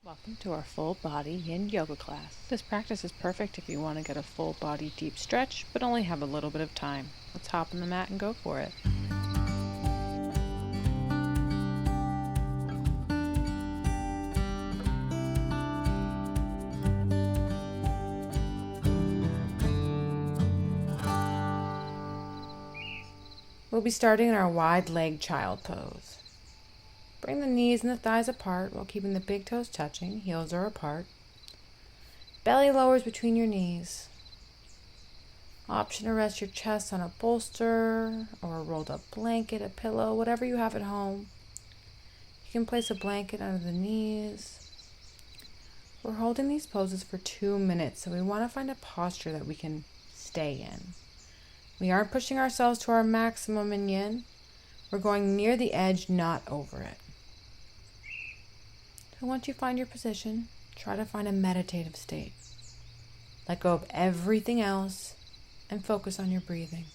Welcome to our full body yin yoga class. This practice is perfect if you want to get a full body deep stretch, but only have a little bit of time. Let's hop on the mat and go for it. We'll be starting in our wide leg child pose. Bring the knees and the thighs apart while keeping the big toes touching, heels are apart. Belly lowers between your knees. Option to rest your chest on a bolster or a rolled up blanket, a pillow, whatever you have at home. You can place a blanket under the knees. We're holding these poses for 2 minutes, so we want to find a posture that we can stay in. We aren't pushing ourselves to our maximum in yin. We're going near the edge, not over it. So once you find your position, try to find a meditative state. Let go of everything else and focus on your breathing.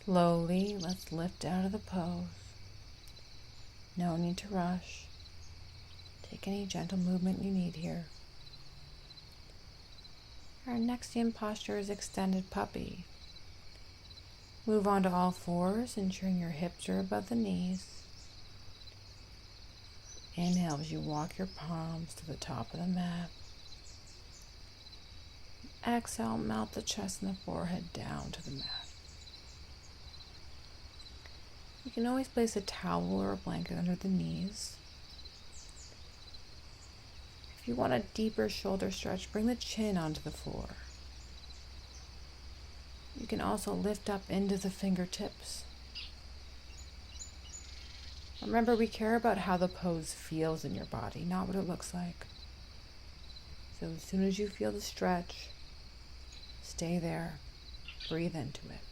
Slowly, let's lift out of the pose. No need to rush. Take any gentle movement you need here. Our next yin posture is extended puppy. Move on to all fours, ensuring your hips are above the knees. Inhale as you walk your palms to the top of the mat. Exhale, melt the chest and the forehead down to the mat. You can always place a towel or a blanket under the knees. If you want a deeper shoulder stretch, bring the chin onto the floor. You can also lift up into the fingertips. Remember, we care about how the pose feels in your body, not what it looks like. So as soon as you feel the stretch, stay there. Breathe into it.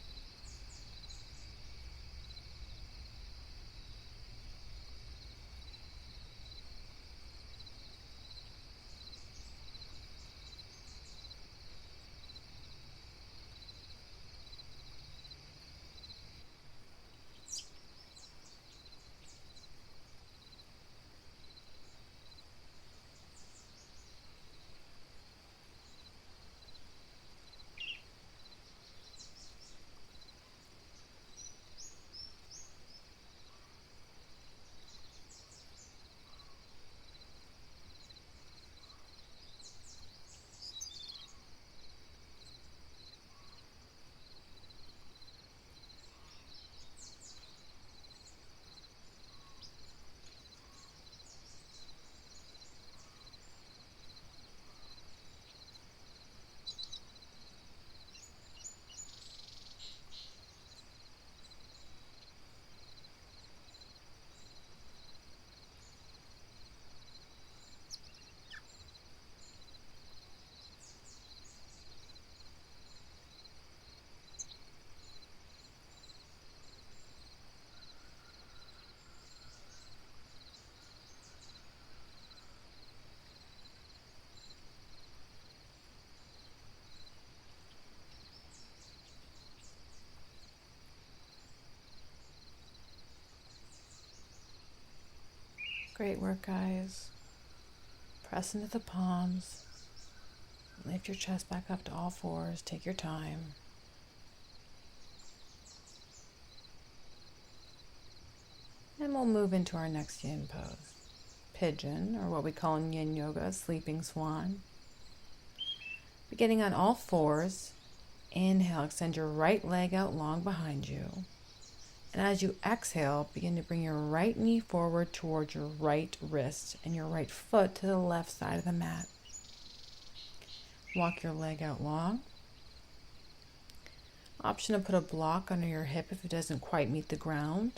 Great work, guys. Press into the palms. Lift your chest back up to all fours. Take your time. And we'll move into our next yin pose. Pigeon, or what we call in yin yoga, sleeping swan. Beginning on all fours, inhale, extend your right leg out long behind you. And as you exhale, begin to bring your right knee forward towards your right wrist and your right foot to the left side of the mat. Walk your leg out long. Option to put a block under your hip if it doesn't quite meet the ground.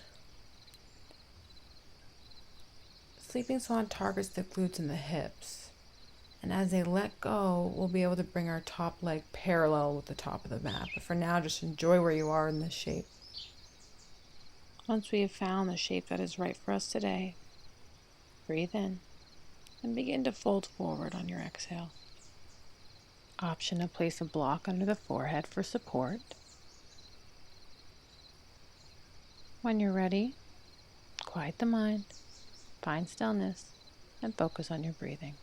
Sleeping Swan targets the glutes and the hips. And as they let go, we'll be able to bring our top leg parallel with the top of the mat. But for now, just enjoy where you are in this shape. Once we have found the shape that is right for us today, breathe in and begin to fold forward on your exhale. Option to place a block under the forehead for support. When you're ready, quiet the mind, find stillness, and focus on your breathing.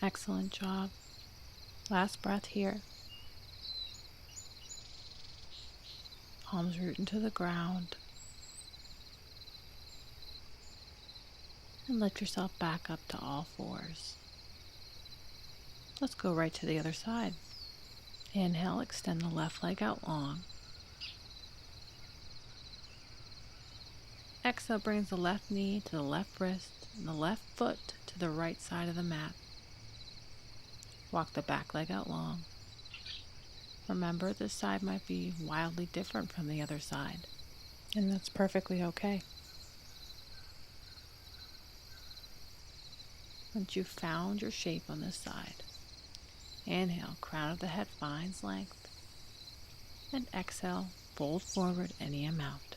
Excellent job. Last breath here. Palms root into the ground. And lift yourself back up to all fours. Let's go right to the other side. Inhale, extend the left leg out long. Exhale brings the left knee to the left wrist and the left foot to the right side of the mat. Walk the back leg out long. Remember, this side might be wildly different from the other side, and that's perfectly okay. Once you've found your shape on this side, inhale, crown of the head finds length, and exhale, fold forward any amount.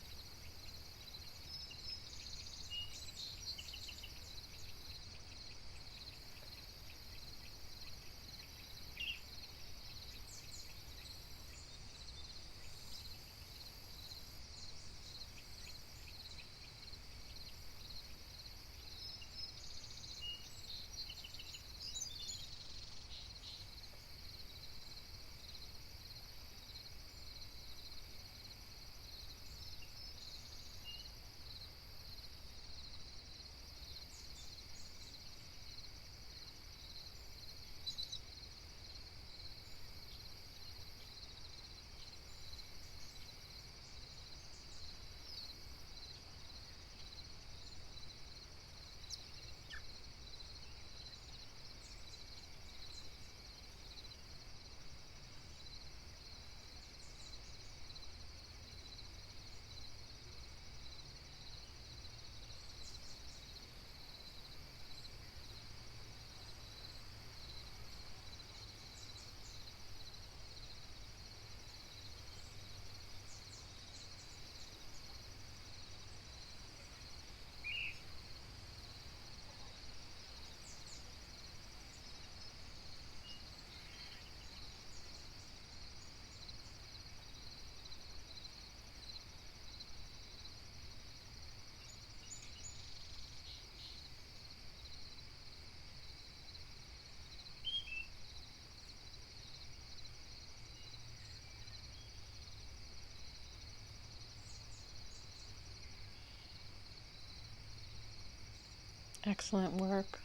Excellent work.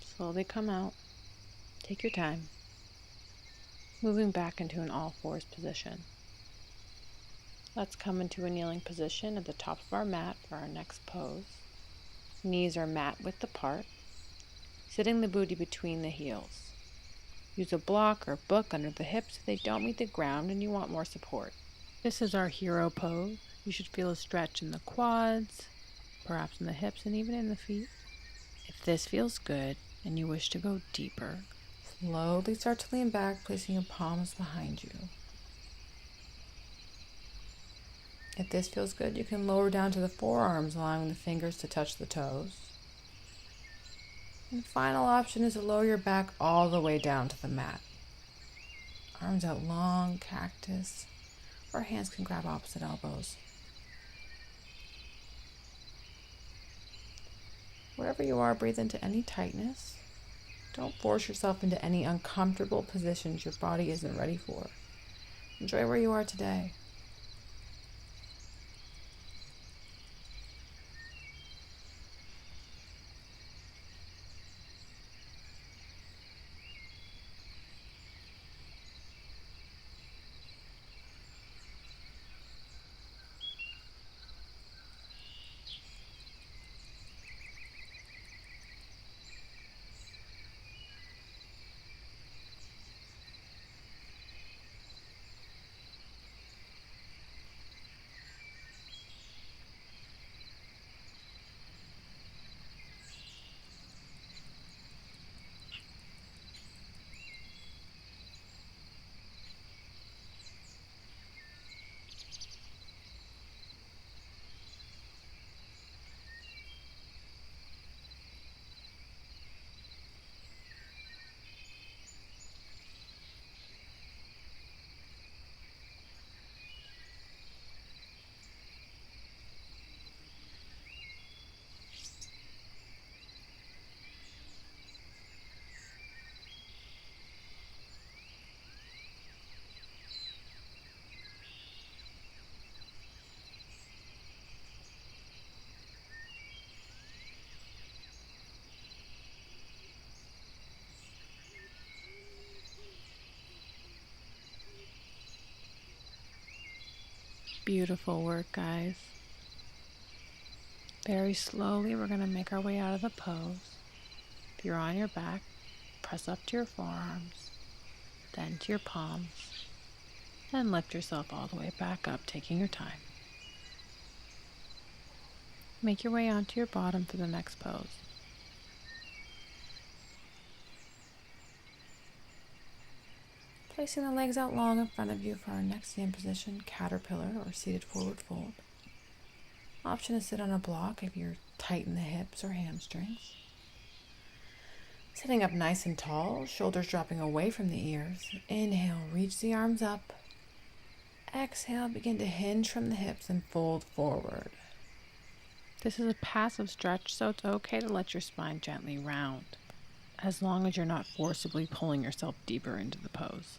Slowly come out. Take your time. Moving back into an all fours position. Let's come into a kneeling position at the top of our mat for our next pose. Knees are mat width apart, sitting the booty between the heels. Use a block or book under the hips if they don't meet the ground and you want more support. This is our hero pose. You should feel a stretch in the quads, perhaps in the hips and even in the feet. If this feels good and you wish to go deeper, slowly start to lean back, placing your palms behind you. If this feels good, you can lower down to the forearms, allowing the fingers to touch the toes. And the final option is to lower your back all the way down to the mat. Arms out long, cactus, or hands can grab opposite elbows. Wherever you are, breathe into any tightness. Don't force yourself into any uncomfortable positions your body isn't ready for. Enjoy where you are today. Beautiful work, guys. Very slowly, we're going to make our way out of the pose. If you're on your back, press up to your forearms, then to your palms, and lift yourself all the way back up, taking your time. Make your way onto your bottom for the next pose. Placing the legs out long in front of you for our next stand position, caterpillar or seated forward fold. Option to sit on a block if you're tight in the hips or hamstrings. Sitting up nice and tall, shoulders dropping away from the ears. Inhale, reach the arms up. Exhale, begin to hinge from the hips and fold forward. This is a passive stretch, so it's okay to let your spine gently round, as long as you're not forcibly pulling yourself deeper into the pose.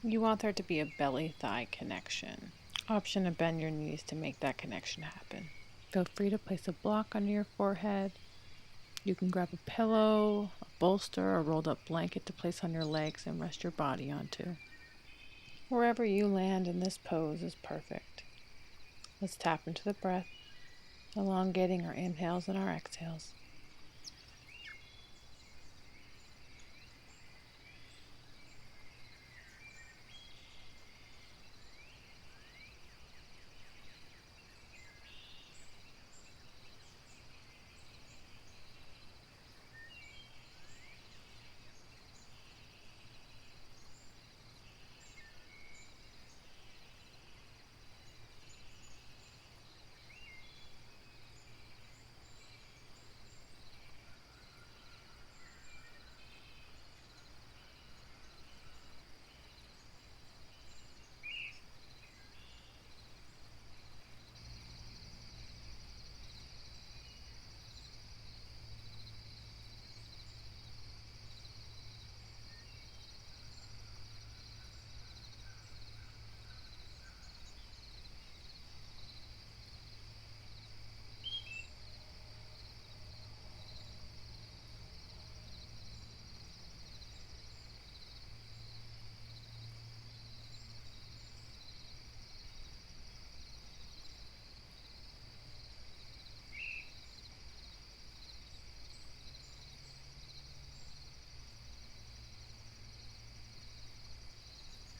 You want there to be a belly-thigh connection. Option to bend your knees to make that connection happen. Feel free to place a block under your forehead. You can grab a pillow, a bolster, or a rolled up blanket to place on your legs and rest your body onto. Wherever you land in this pose is perfect. Let's tap into the breath, elongating our inhales and our exhales.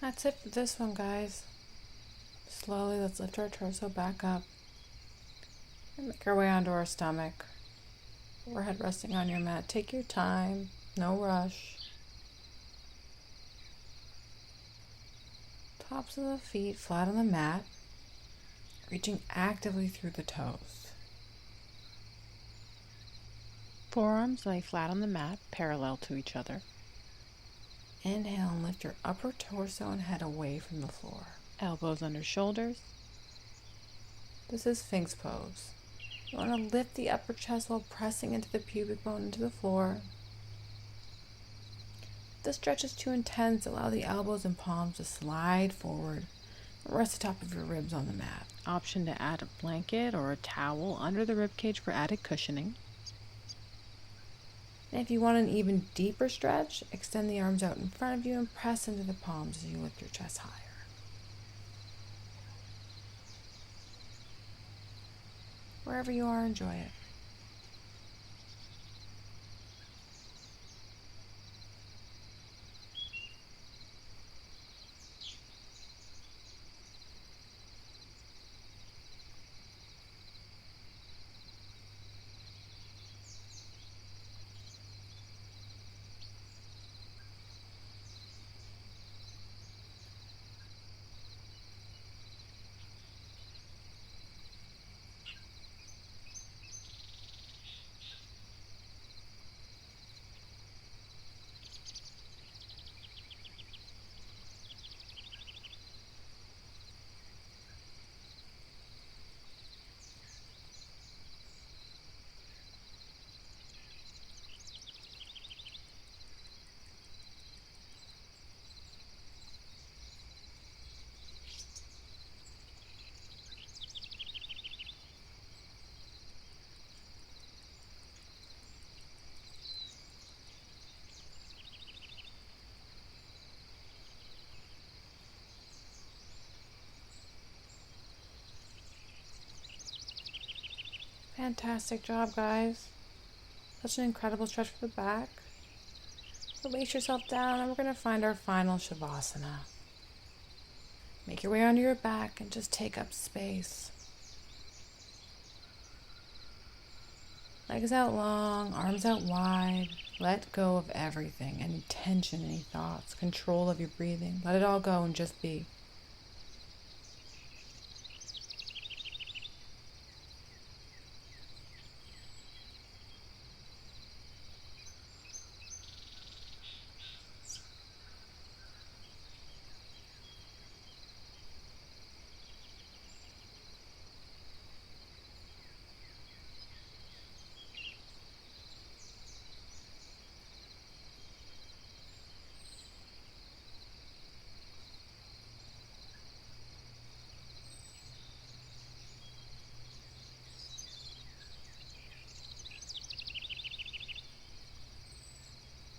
That's it for this one, guys. Slowly, let's lift our torso back up and make our way onto our stomach. Forehead resting on your mat. Take your time, no rush. Tops of the feet flat on the mat, reaching actively through the toes. Forearms lay flat on the mat, parallel to each other. Inhale and lift your upper torso and head away from the floor. Elbows under shoulders. This is Sphinx pose. You want to lift the upper chest while pressing into the pubic bone into the floor. If the stretch is too intense, allow the elbows and palms to slide forward. Rest the top of your ribs on the mat. Option to add a blanket or a towel under the ribcage for added cushioning. And if you want an even deeper stretch, extend the arms out in front of you and press into the palms as you lift your chest higher. Wherever you are, enjoy it. Fantastic job, guys. Such an incredible stretch for the back. Release yourself down and we're going to find our final Savasana. Make your way onto your back and just take up space. Legs out long, arms out wide. Let go of everything, any tension, any thoughts, control of your breathing. Let it all go and just be.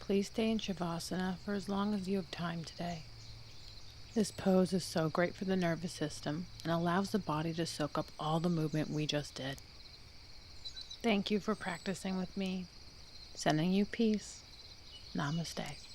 Please stay in Shavasana for as long as you have time today. This pose is so great for the nervous system and allows the body to soak up all the movement we just did. Thank you for practicing with me. Sending you peace. Namaste.